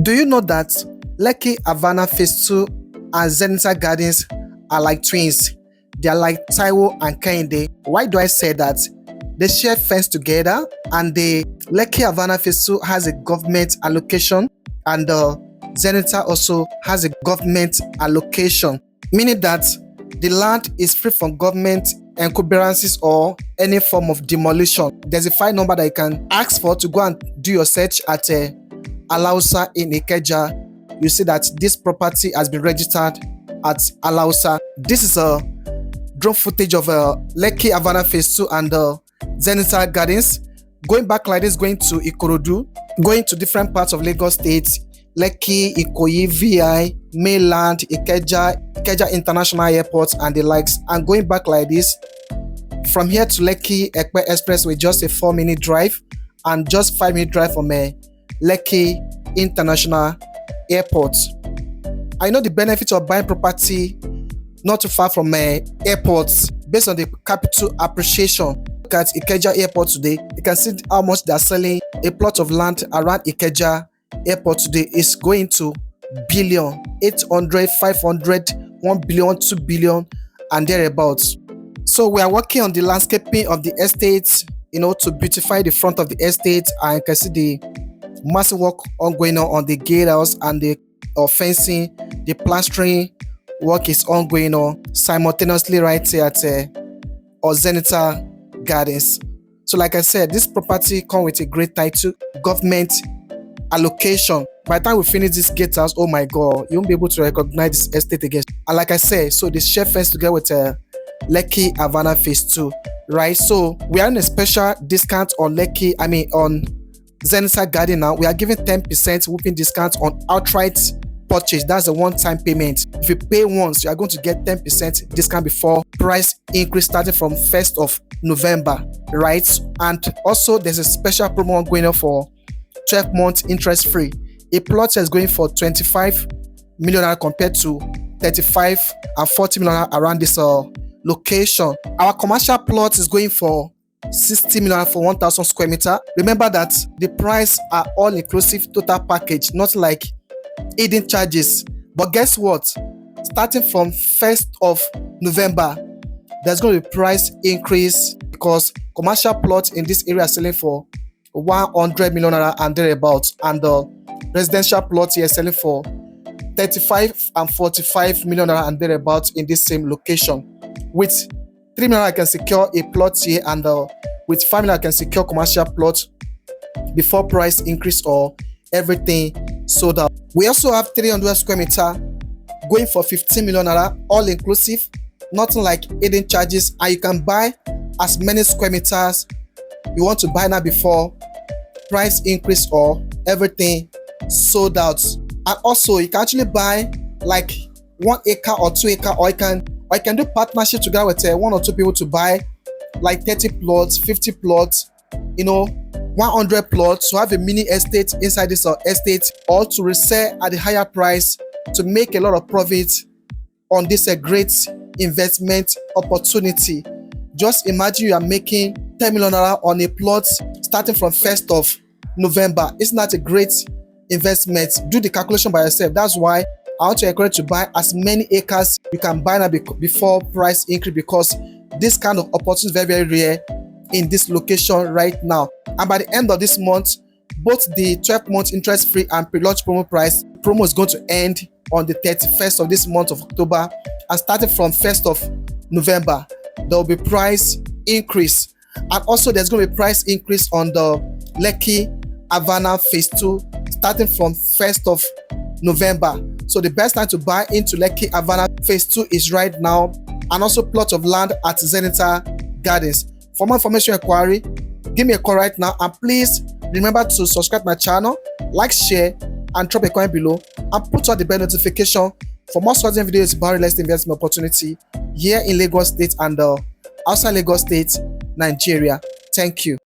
Do you know that Lekki Havana Phase 2 and Zenytal Gardens are like twins? They are like Taiwo and Kehinde. Why do I say that? They share fence together, and the Lekki Havana Phase 2 has a government allocation, and the Zenytal also has a government allocation, meaning that the land is free from government encumbrances or any form of demolition. There's a file number that you can ask for to go and do your search at Allocation in Ikeja. You see that this property has been registered at Allocation. This is a drone footage of Lekki Havana Phase 2 and Zenytal Gardens. Going back like this, going to Ikorodu, going to different parts of Lagos State, Lekki, Ikoyi, VI, Mainland, Ikeja International Airport and the likes, and going back like this. From here to Lekki Ekpe Expressway, just a 4-minute drive, and just 5-minute drive from Lekki International Airport. I know the benefits of buying property not too far from airports based on the capital appreciation. Look at Ikeja Airport today. You can see how much they are selling a plot of land around Ikeja Airport today is going to billion, 800, 500, 1 billion, 2 billion, and thereabouts. So we are working on the landscaping of the estate, to beautify the front of the estate, and you can see the massive work ongoing on the gatehouse and the fencing. The plastering work is ongoing simultaneously right here at Zenytal Gardens. So like I said, this property comes with a great title, government allocation. By the time we finish this gatehouse, oh my god, you won't be able to recognize this estate again. And like I said, so the share fence together with Lekki Havana Phase 2, right? So we are in a special discount on on Zenytal Garden now. We are giving 10% whooping discount on outright purchase. That's a one-time payment. If you pay once, you are going to get 10% discount before price increase starting from 1st of November, right? And also there's a special promo going on for 12 months interest free. A plot is going for 25 million compared to 35 and 40 million around this location. Our commercial plot is going for 60 million for 1,000 square meter. Remember that the price are all inclusive total package, not like hidden charges. But guess what? Starting from 1st of November, there's going to be price increase because commercial plot in this area are selling for 100 million and thereabouts, and the residential plot here is selling for 35 and 45 million and thereabouts in this same location. With 3 million, I can secure a plot here, and with 5 million, I can secure commercial plot before price increase or everything sold out. We also have 300 square meter going for 15 million all inclusive, nothing like hidden charges, and you can buy as many square meters you want to buy now before price increase or everything sold out. And also you can actually buy like 1 acre or 2 acre, or you can do partnership together with 1 or 2 people to buy like 30 plots, 50 plots, 100 plots to have a mini estate inside this estate, or to resell at a higher price to make a lot of profit on this great investment opportunity. Just imagine you are making 10 million on a plot starting from 1st of November. Isn't that a great investment? Do the calculation by yourself. That's why I want to encourage you to buy as many acres you can buy now before price increase, because this kind of opportunity is very, very rare in this location right now. And by the end of this month, both the 12 months interest free and pre-launch promo is going to end on the 31st of this month of October, and starting from 1st of November, there will be price increase. And also there's going to be price increase on the Lekki Havana Phase 2 starting from 1st of November. So the best time to buy into Lekki Havana Phase 2 is right now, and also plot of land at Zenytal Gardens. For more information inquiry, give me a call right now, and please remember to subscribe my channel, like, share, and drop a comment below, and put on the bell notification for more certain videos about real estate investment opportunity here in Lagos State and outside Lagos State, Nigeria. Thank you.